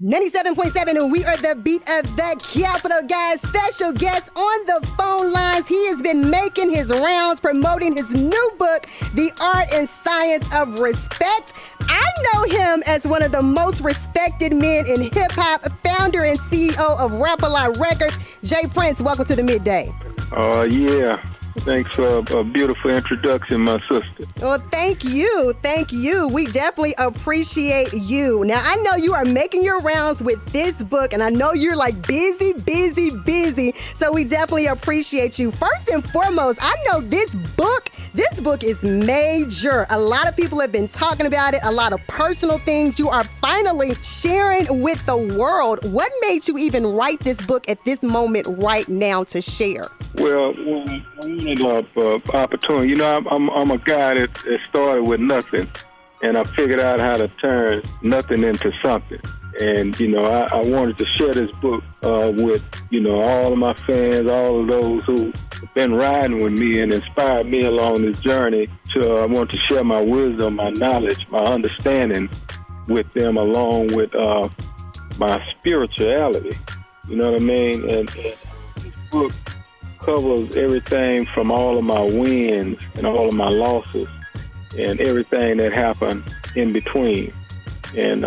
97.7, we are the beat of the capital, guys. Special guest on the phone lines. He has been making his rounds, promoting his new book, The Art and Science of Respect. I know him as one of the most respected men in hip-hop, founder and CEO of Rap-A-Lot Records. Jay Prince, welcome to the Midday. Yeah. Thanks for a beautiful introduction, my sister. Well, thank you. Thank you. We definitely appreciate you. Now, I know you are making your rounds with this book, and I know you're like busy. So we definitely appreciate you. First and foremost, I know this book is major. A lot of people have been talking about it, a lot of personal things you are finally sharing with the world. What made you even write this book at this moment right now to share? Well, I wanted an opportunity. You know, I'm a guy that started with nothing, and I figured out how to turn nothing into something. And, you know, I wanted to share this book with, you know, all of my fans, all of those who have been riding with me and inspired me along this journey. I want to share my wisdom, my knowledge, my understanding with them, along with my spirituality. You know what I mean? And this book covers everything from all of my wins and all of my losses and everything that happened in between. And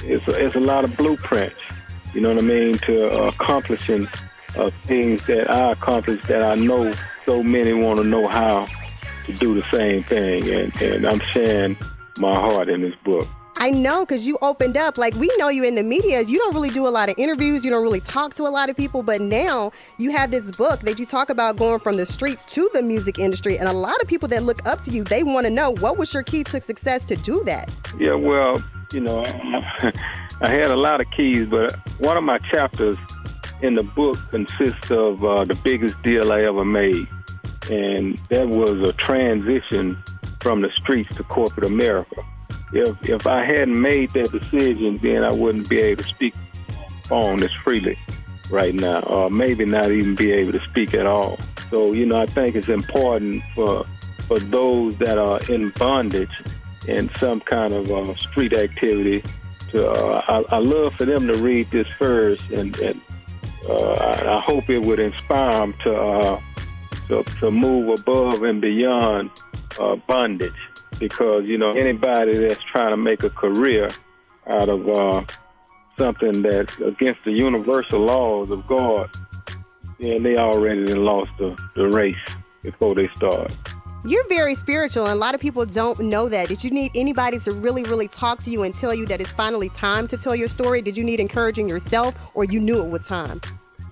it's a lot of blueprints, you know what I mean, to accomplishing things that I accomplished that I know so many want to know how to do the same thing. And I'm sharing my heart in this book. I know, because you opened up. Like, we know you in the media. You don't really do a lot of interviews. You don't really talk to a lot of people. But now you have this book that you talk about going from the streets to the music industry. And a lot of people that look up to you, they want to know, what was your key to success to do that? Yeah, well, you know, I had a lot of keys, but one of my chapters in the book consists of the biggest deal I ever made. And that was a transition from the streets to corporate America. If I hadn't made that decision, then I wouldn't be able to speak on this freely right now, or maybe not even be able to speak at all. So, you know, I think it's important for those that are in bondage in some kind of street activity to, I love for them to read this first, and I hope it would inspire them to move above and beyond bondage. Because, you know, anybody that's trying to make a career out of something that's against the universal laws of God, then they already done lost the race before they start. You're very spiritual, and a lot of people don't know that. Did you need anybody to really, really talk to you and tell you that it's finally time to tell your story? Did you need encouraging yourself, or you knew it was time?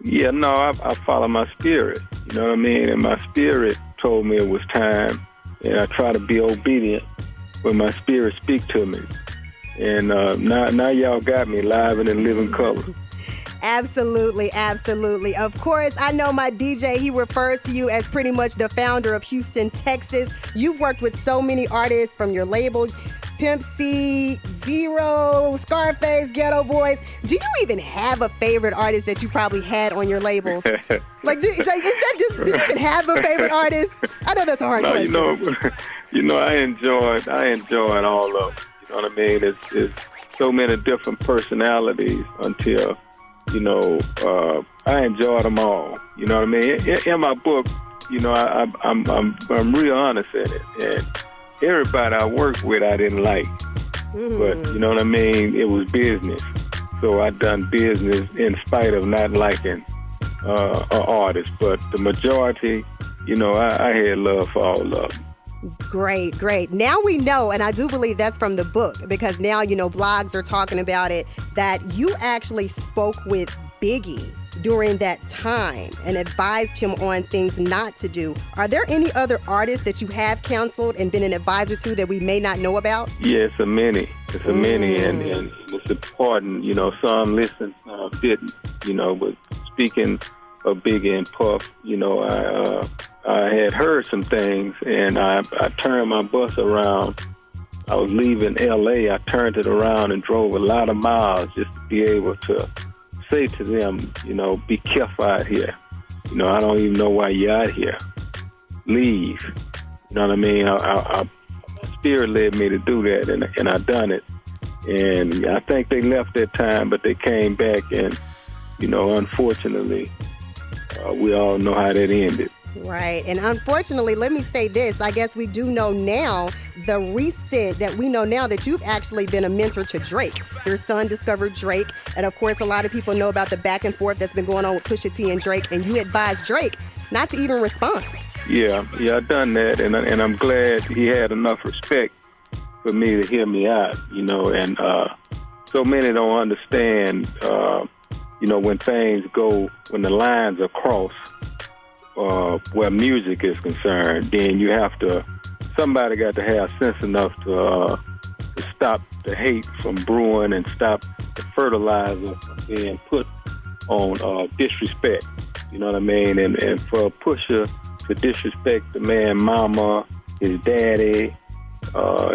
Yeah, no, I follow my spirit, you know what I mean? And my spirit told me it was time. And I try to be obedient when my spirit speak to me. And now y'all got me live and in living color. Absolutely. Of course, I know my DJ, he refers to you as pretty much the founder of Houston, Texas. You've worked with so many artists from your label, Pimp C, Zero, Scarface, Ghetto Boys. Do you even have a favorite artist that you probably had on your label? do you even have a favorite artist? I know that's a hard question. You know, I enjoyed all of them. You know what I mean? It's so many different personalities until, you know, I enjoyed them all. You know what I mean? In my book, you know, I'm real honest in it. And everybody I worked with I didn't like. But, you know what I mean? It was business. So I done business in spite of not liking an artist. But the majority, you know, I had love for all of them. Great. Now we know, and I do believe that's from the book, because now, you know, blogs are talking about it, that you actually spoke with Biggie during that time and advised him on things not to do. Are there any other artists that you have counseled and been an advisor to that we may not know about? Yeah, it's a many, and it's important. You know, some listened, some didn't. You know, but speaking of Biggie and Puff, you know, I had heard some things, and I turned my bus around. I was leaving L.A. I turned it around and drove a lot of miles just to be able to say to them, you know, be careful out here. You know, I don't even know why you're out here. Leave. You know what I mean? My spirit led me to do that, and I done it. And I think they left that time, but they came back, and, unfortunately, we all know how that ended. Right. And unfortunately, let me say this. I guess we do know now, we know now that you've actually been a mentor to Drake. Your son discovered Drake. And of course, a lot of people know about the back and forth that's been going on with Pusha T and Drake. And you advised Drake not to even respond. Yeah, I've done that. And I'm glad he had enough respect for me to hear me out, and so many don't understand, when the lines are crossed, where music is concerned, then somebody got to have sense enough to stop the hate from brewing and stop the fertilizer from being put on disrespect. You know what I mean? And for Pusha to disrespect the man mama, his daddy,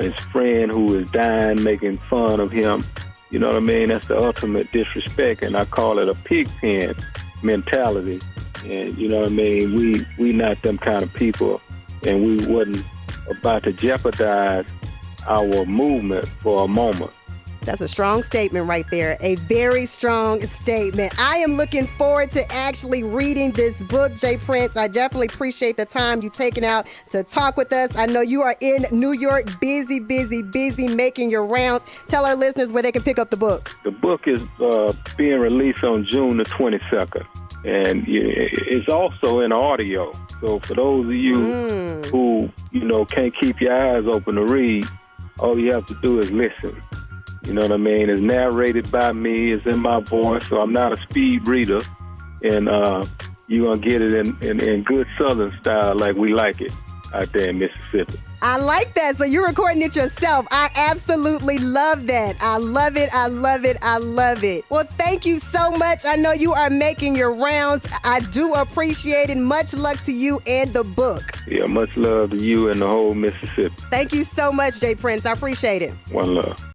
his friend who is dying, making fun of him, you know what I mean? That's the ultimate disrespect, and I call it a pig pen mentality. And you know what I mean? We not them kind of people, and we wasn't about to jeopardize our movement for a moment. That's a strong statement right there. A very strong statement. I am looking forward to actually reading this book, J. Prince. I definitely appreciate the time you've taken out to talk with us. I know you are in New York, busy making your rounds. Tell our listeners where they can pick up the book. The book is being released on June the 22nd. And it's also in audio. So for those of you who, can't keep your eyes open to read, all you have to do is listen. You know what I mean? It's narrated by me. It's in my voice, so I'm not a speed reader. And you're going to get it in good Southern style like we like it out there in Mississippi. I like that. So you're recording it yourself. I absolutely love that. I love it. I love it. I love it. Well, thank you so much. I know you are making your rounds. I do appreciate it. Much luck to you and the book. Yeah, much love to you and the whole Mississippi. Thank you so much, J. Prince. I appreciate it. One love.